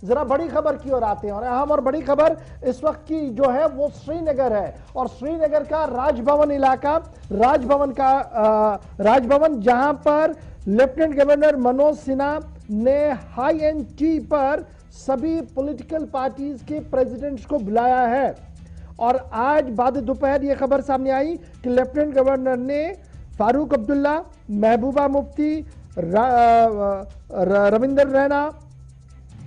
जरा बड़ी खबर की ओर आते हैं और अहम और बड़ी खबर इस वक्त की जो है वो श्रीनगर है और श्रीनगर का राजभवन इलाका, राजभवन जहां पर लेफ्टिनेंट गवर्नर मनोज सिन्हा ने हाई एंड टी पर सभी पॉलिटिकल पार्टीज के प्रेसिडेंट्स को बुलाया है। और आज बाद दोपहर यह खबर सामने आई कि लेफ्टिनेंट गवर्नर ने फारूक अब्दुल्ला, महबूबा मुफ्ती, रविंदर रैना,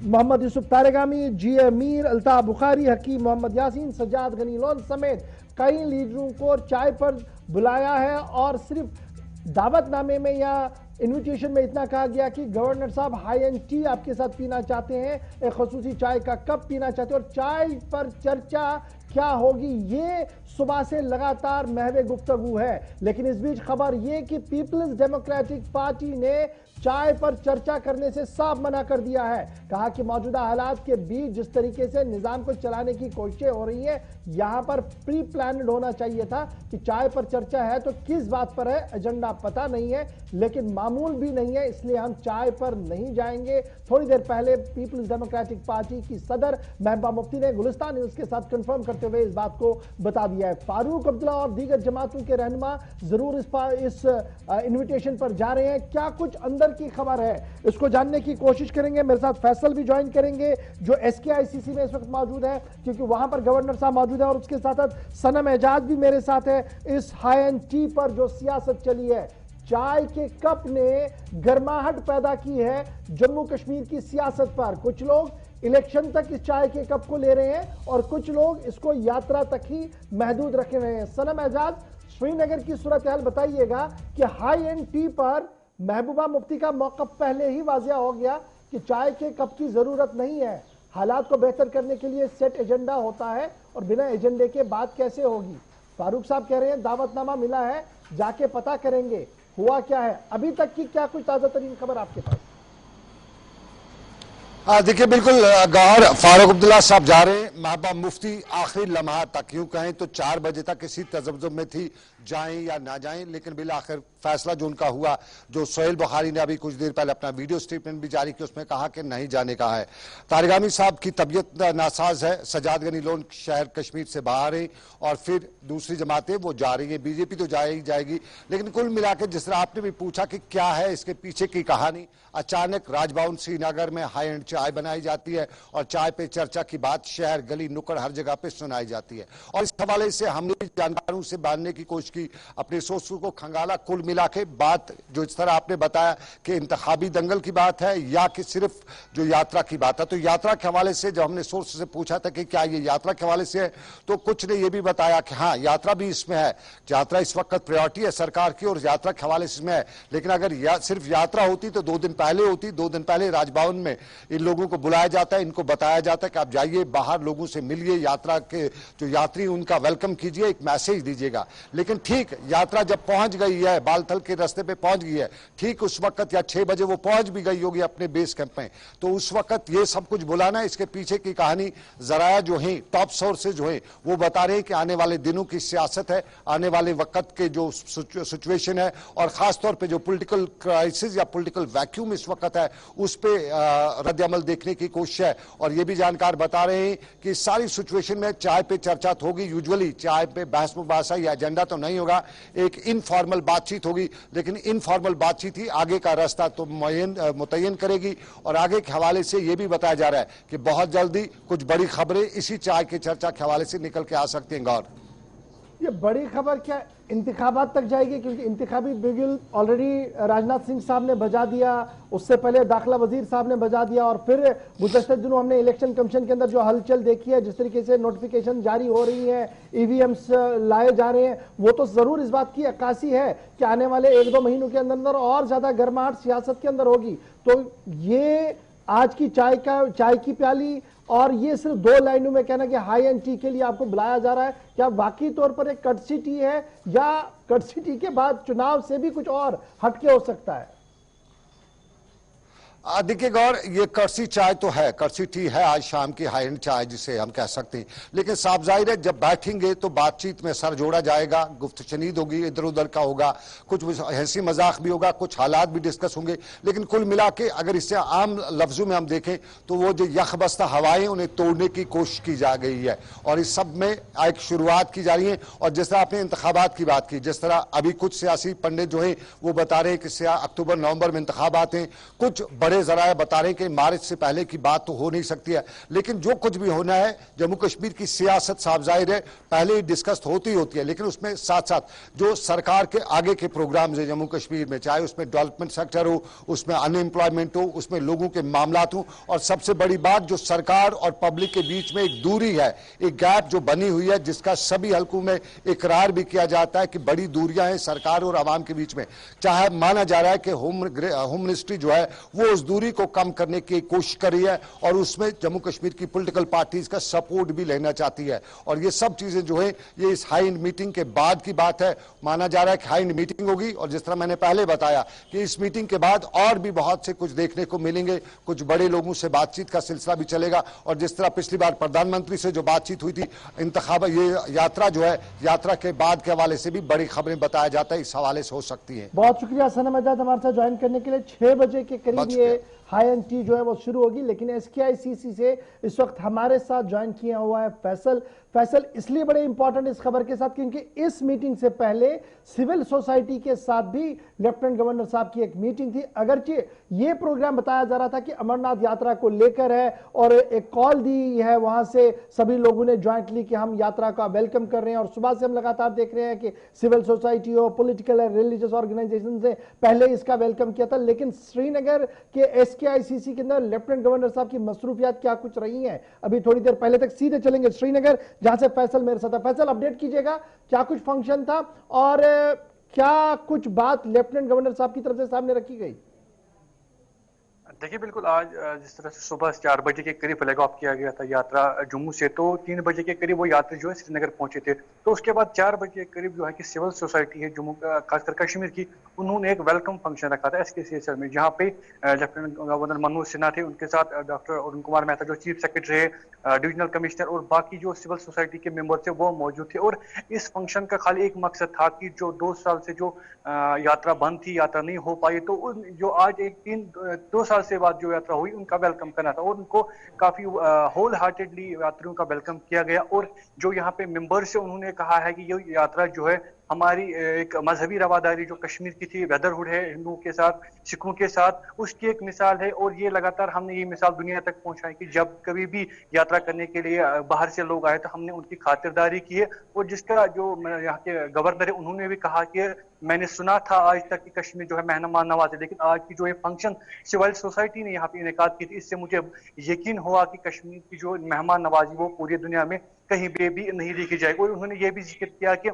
मोहम्मद यूसुफ तारेगामी, जी अमीर, अल्ताफ बुखारी, हकीम मोहम्मद यासीन, सज्जाद गनी लोन समेत कई लीडरों को चाय पर बुलाया है। और सिर्फ दावतनामे में या इन्विटेशन में इतना कहा गया कि गवर्नर साहब हाई एंड टी आपके साथ पीना चाहते हैं, एक खसूसी चाय का कप पीना चाहते हैं और चाय पर चर्चा क्या होगी ये सुबह से लगातार महवे गुफ्तगू है। लेकिन इस बीच खबर यह कि पीपल्स डेमोक्रेटिक पार्टी ने चाय पर चर्चा करने से साफ मना कर दिया है। कहा कि मौजूदा हालात के बीच जिस तरीके से निजाम को चलाने की कोशिशें हो रही है, यहां पर प्री प्लान्ड होना चाहिए था कि चाय पर चर्चा है तो किस बात पर है, एजेंडा पता नहीं है लेकिन मामूल भी नहीं है, इसलिए हम चाय पर नहीं जाएंगे। थोड़ी देर पहले पीपल्स डेमोक्रेटिक पार्टी की सदर महबूबा मुफ्ती ने गुलिस्तान न्यूज के साथ कंफर्म करते हुए इस बात को बता दिया है। फारूक अब्दुल्ला और दीगर जमातों के रहनुमा जरूर इस इन्विटेशन पर जा रहे हैं। क्या कुछ अंदर की खबर है, इसको जानने की कोशिश करेंगे। मेरे साथ फैसल भी ज्वाइन करेंगे जो SKICC में इस वक्त मौजूद है, क्योंकि वहां पर गवर्नर साहब मौजूद है, और उसके साथ साथ सनम एजाज भी मेरे साथ है। इस हाई एंड टी पर जो सियासत चली है, चाय के कप ने गर्माहट पैदा की है जम्मू कश्मीर की सियासत पर। कुछ लोग इलेक्शन तक इस चाय के कप को ले रहे हैं और कुछ लोग इसको यात्रा तक ही महदूद रखे हुए हैं। सनम एजाज, श्रीनगर की सूरत हाल बताइएगा कि हाई एंड टी पर महबूबा मुफ्ती का मौक़िफ़ पहले ही वाज़िया हो गया कि चाय के कप की जरूरत नहीं है, हालात को बेहतर करने के लिए सेट एजेंडा होता है और बिना एजेंडे के बात कैसे होगी। फारूक साहब कह रहे हैं दावतनामा मिला है, जाके पता करेंगे हुआ क्या है। अभी तक की क्या कुछ ताजा तरीन खबर आपके पास? देखिए, बिल्कुल गौर फारूक अब्दुल्ला साहब जा रहे हैं, महबूबा मुफ्ती आखिरी लम्हा तक, यूं कहें तो 4 बजे तक इसी तजब्जुब में थी जाएं या ना जाएं, लेकिन बिल आखिर फैसला जो उनका हुआ, जो सोहेल बुखारी ने अभी कुछ देर पहले अपना वीडियो स्टेटमेंट भी जारी किया, उसमें कहा कि नहीं जाने का है। तारिगामी साहब की तबीयत नासाज है, सज्जाद गनी लोन शहर कश्मीर से बाहर है और फिर दूसरी जमातें वो जा रही है, बीजेपी तो जाएगी। लेकिन कुल मिला के जिस तरह आपने भी पूछा कि क्या है इसके पीछे की कहानी, अचानक राजभवन श्रीनगर में हाई एंड चाय बनाई जाती है और चाय पे चर्चा की बात शहर गली नुक्कड़ हर जगह पे सुनाई जाती है। और इस हवाले से हमने जानकारों से बांधने की कोशिश की, अपने सोर्स को खंगाला। कुल मिला के बात जो इस तरह आपने बताया कि इंतखाबी दंगल की बात है या कि सिर्फ जो यात्रा की बात है, तो यात्रा के हवाले से जब हमने सोर्स से पूछा था कि क्या ये यात्रा के हवाले से है, तो कुछ ने यह भी बताया कि हाँ यात्रा भी इसमें है, यात्रा इस वक्त प्रायोरिटी है सरकार की और यात्रा के हवाले से इसमें है। लेकिन अगर सिर्फ यात्रा होती तो 2 दिन पहले होती, 2 दिन पहले राजभवन में इन लोगों को बुलाया जाता है, इनको बताया जाता है कि आप जाइए बाहर लोगों से मिलिए, यात्रा के जो यात्री उनका वेलकम कीजिए, एक मैसेज दीजिएगा। लेकिन ठीक यात्रा जब पहुंच गई है, बालथल के रास्ते पे पहुंच गई है, ठीक उस वक्त या 6 बजे वो पहुंच भी गई होगी अपने बेस कैंप में, तो उस वक्त ये सब कुछ बुलाना, इसके पीछे की कहानी जराया जो है, टॉप सोर्सेज जो है वो बता रहे हैं कि आने वाले दिनों की सियासत है, आने वाले वक्त के जो सिचुएशन है और खासतौर पर जो पोलिटिकल क्राइसिस या पोलिटिकल वैक्यूम इस वक्त है, उस पर रद्द-ए-अमल देखने की कोशिश है। और ये भी जानकार बता रहे हैं कि सारी सिचुएशन में चाय पे चर्चा होगी। यूजुअली चाय पे बहस मुबासा या एजेंडा तो नहीं होगा, एक इनफॉर्मल बातचीत होगी, लेकिन इनफॉर्मल बातचीत ही आगे का रास्ता तो मुतय्यन करेगी। और आगे के हवाले से यह भी बताया जा रहा है कि बहुत जल्दी कुछ बड़ी खबरें इसी चाय के चर्चा के हवाले से निकल के आ सकती हैं। गौर, ये बड़ी खबर क्या इंतखाबात तक जाएगी? क्योंकि इंतखाबी बिगुल ऑलरेडी राजनाथ सिंह साहब ने बजा दिया, उससे पहले दाखिला वजीर साहब ने बजा दिया, और फिर गुज़श्ता दिनों हमने इलेक्शन कमीशन के अंदर जो हलचल देखी है, जिस तरीके से नोटिफिकेशन जारी हो रही है, EVMs लाए जा रहे हैं, वो तो जरूर इस बात की अक्कासी है कि आने वाले 1-2 महीनों के अंदर और ज्यादा गर्माहट सियासत के अंदर होगी। तो ये आज की चाय की प्याली और ये सिर्फ 2 लाइनों में कहना कि हाई एंड टी के लिए आपको बुलाया जा रहा है, क्या वाकई तौर पर एक कटसिटी है या कटसिटी के बाद चुनाव से भी कुछ और हटके हो सकता है? देखिए गौर, ये करसी चाय तो है, करसी टी है आज शाम की हाई एंड चाय जिसे हम कह सकते हैं, लेकिन साफ जाहिर है जब बैठेंगे तो बातचीत में सर जोड़ा जाएगा, गुफ्तशनीद होगी, इधर उधर का होगा, कुछ हंसी मजाक भी होगा, कुछ हालात भी डिस्कस होंगे, लेकिन कुल मिला के अगर इससे आम लफ्जों में हम देखें तो वो जो यखबस्ता हवाएं उन्हें तोड़ने की कोशिश की जा गई है और इस सब में एक शुरुआत की जा रही है। और जिस तरह आपने इंतखाबात की बात की, जिस तरह अभी कुछ सियासी पंडित जो है वो बता रहे हैं कि अक्टूबर नवंबर में इंतखाबात हैं, कुछ बड़े जराए बता रहे हैं कि मार्च से पहले की बात तो हो नहीं सकती है, लेकिन जो कुछ भी होना है जम्मू कश्मीर की सियासत साफ जाहिर है पहले ही डिस्कस होती होती है, लेकिन उसमें साथ साथ जो सरकार के आगे के प्रोग्राम्स है जम्मू कश्मीर में, चाहे उसमें डेवलपमेंट सेक्टर हो, उसमें अनएम्प्लॉयमेंट हो, उसमें लोगों के मामलात हो, और सबसे बड़ी बात जो सरकार और पब्लिक के बीच में एक दूरी है, एक गैप जो बनी हुई है, जिसका सभी हलकों में इकरार भी किया जाता है कि बड़ी दूरियां हैं सरकार और आवाम के बीच में। चाहे माना जा रहा है कि होम मिनिस्ट्री जो है वो उस दूरी को कम करने की कोशिश कर रही है और उसमें जम्मू कश्मीर की पॉलिटिकल पार्टीज का सपोर्ट भी लेना चाहती है, और ये सब चीजें जो है ये इस हाई एंड मीटिंग के बाद की बात है। माना जा रहा है कि हाई एंड मीटिंग होगी और जिस तरह मैंने पहले बताया कि इस मीटिंग के बाद और भी बहुत से कुछ देखने को मिलेंगे, कुछ बड़े लोगों से बातचीत का सिलसिला भी चलेगा, और जिस तरह पिछली बार प्रधानमंत्री से जो बातचीत हुई थी इंतखाब, ये यात्रा जो है यात्रा के बाद के हवाले से भी बड़ी खबरें बताया जाता है, इस हवाले से हो सकती है। बहुत शुक्रिया सनम आजाद हमारे साथ ज्वाइन करने के लिए। 6 बजे के करीब ये हाई एंड टी जो है वो शुरू होगी, लेकिन SKICC से इस वक्त हमारे साथ ज्वाइन किया हुआ है फैसल इसलिए बड़े इंपॉर्टेंट इस खबर के साथ क्योंकि इस मीटिंग से पहले सिविल सोसाइटी के साथ भी लेफ्टिनेंट गवर्नर साहब की एक मीटिंग थी। अगरचे ये प्रोग्राम बताया जा रहा था कि अमरनाथ यात्रा को लेकर है और एक कॉल दी है वहां से सभी लोगों ने ज्वाइंटली कि हम यात्रा का वेलकम कर रहे हैं, और सुबह से हम लगातार देख रहे हैं कि सिविल सोसाइटी हो, पॉलिटिकल और रिलीजियस ऑर्गेनाइजेशन से पहले इसका वेलकम किया था। लेकिन श्रीनगर के SKICC के अंदर लेफ्टिनेंट गवर्नर साहब की मसरूफियात क्या कुछ रही हैं, अभी थोड़ी देर पहले तक सीधे चलेंगे श्रीनगर जहां से फैसल मेरे साथ है। फैसल अपडेट कीजिएगा, क्या कुछ फंक्शन था और क्या कुछ बात लेफ्टिनेंट गवर्नर साहब की तरफ से सामने रखी गई? देखिए बिल्कुल, आज जिस तरह से सुबह 4 बजे के करीब फ्लैग ऑफ किया गया था यात्रा जम्मू से, तो 3 बजे के करीब वो यात्री जो है श्रीनगर पहुंचे थे। तो उसके बाद 4 बजे के करीब जो है कि सिविल सोसाइटी है जम्मू खासकर कश्मीर की, उन्होंने एक वेलकम फंक्शन रखा था SKCSL में, जहाँ पे लेफ्टिनेंट गवर्नर मनोज सिन्हा थे, उनके साथ डॉक्टर अरुण कुमार मेहता जो चीफ सेक्रेटरी है, डिविजनल कमिश्नर और बाकी जो सिविल सोसाइटी के मेंबर थे वो मौजूद थे। और इस फंक्शन का खाली एक मकसद था कि जो 2 साल से जो यात्रा बंद थी, यात्रा नहीं हो पाई, तो जो आज 2 साल से बाद जो यात्रा हुई उनका वेलकम करना था, और उनको काफी होल हार्टेडली यात्रियों का वेलकम किया गया। और जो यहाँ पे मेंबर से उन्होंने कहा है कि ये यात्रा जो है हमारी एक मजहबी रवादारी जो कश्मीर की थी, ब्रदरहुड है हिंदुओं के साथ, सिखों के साथ, उसकी एक मिसाल है। और ये लगातार हमने ये मिसाल दुनिया तक पहुंचाई कि जब कभी भी यात्रा करने के लिए बाहर से लोग आए तो हमने उनकी खातिरदारी की है। और जिसका जो यहाँ के गवर्नर है उन्होंने भी कहा कि मैंने सुना था आज तक कि कश्मीर जो है मेहमान नवाज है, लेकिन आज की जो ये फंक्शन सिविल सोसाइटी ने यहाँ पे इनेकाद की थी, इससे मुझे यकीन हुआ कि कश्मीर की जो मेहमान नवाजी वो पूरी दुनिया में कहीं भी नहीं देखी जाएगी। और उन्होंने ये भी जिक्र किया कि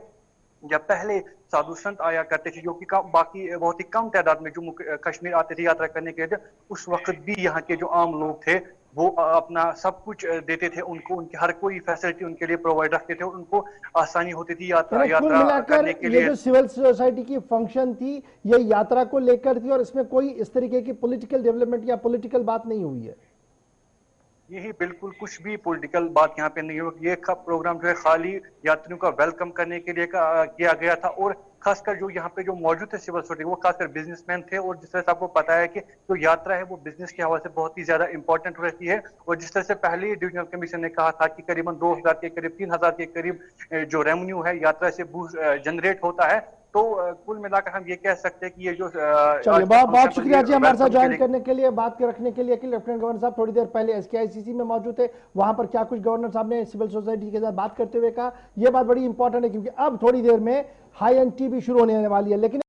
जब पहले साधु संत आया करते थे जो कि बाकी बहुत ही कम तादाद में जम्मू कश्मीर आते थे यात्रा करने के लिए, उस वक्त भी यहाँ के जो आम लोग थे वो अपना सब कुछ देते थे उनको, उनकी हर कोई फैसिलिटी उनके लिए प्रोवाइड रखते थे और उनको आसानी होती थी यात्रा करने के लिए। ये जो सिविल सोसाइटी की फंक्शन थी ये यात्रा को लेकर थी और इसमें कोई इस तरीके की पॉलिटिकल डेवलपमेंट या पॉलिटिकल बात नहीं हुई है? यही बिल्कुल कुछ भी पॉलिटिकल बात यहाँ पे नहीं हो। ये प्रोग्राम जो है खाली यात्रियों का वेलकम करने के लिए किया गया था। और खासकर जो यहाँ पे जो मौजूद थे सिविल सोसाइटी वो खासकर बिजनेसमैन थे, और जिस तरह से आपको पता है कि जो यात्रा है वो बिजनेस के हवाले से बहुत ही ज्यादा इंपॉर्टेंट रहती है। और जिस तरह से पहले डिविजनल कमीशन ने कहा था कि करीबन 2000 के करीब 3000 के करीब जो रेवेन्यू है यात्रा से जनरेट होता है, तो कुल मिलाकर हम ये कह सकते हैं कि ये जो चलिए बहुत शुक्रिया जी हमारे साथ ज्वाइन करने के लिए, बात रखने के लिए कि लेफ्टिनेंट गवर्नर साहब थोड़ी देर पहले SKICC में मौजूद थे, वहां पर क्या कुछ गवर्नर साहब ने सिविल सोसाइटी के साथ बात करते हुए कहा, यह बात बड़ी इंपॉर्टेंट है क्योंकि अब थोड़ी देर में हाई एंड टी भी शुरू होने वाली है। लेकिन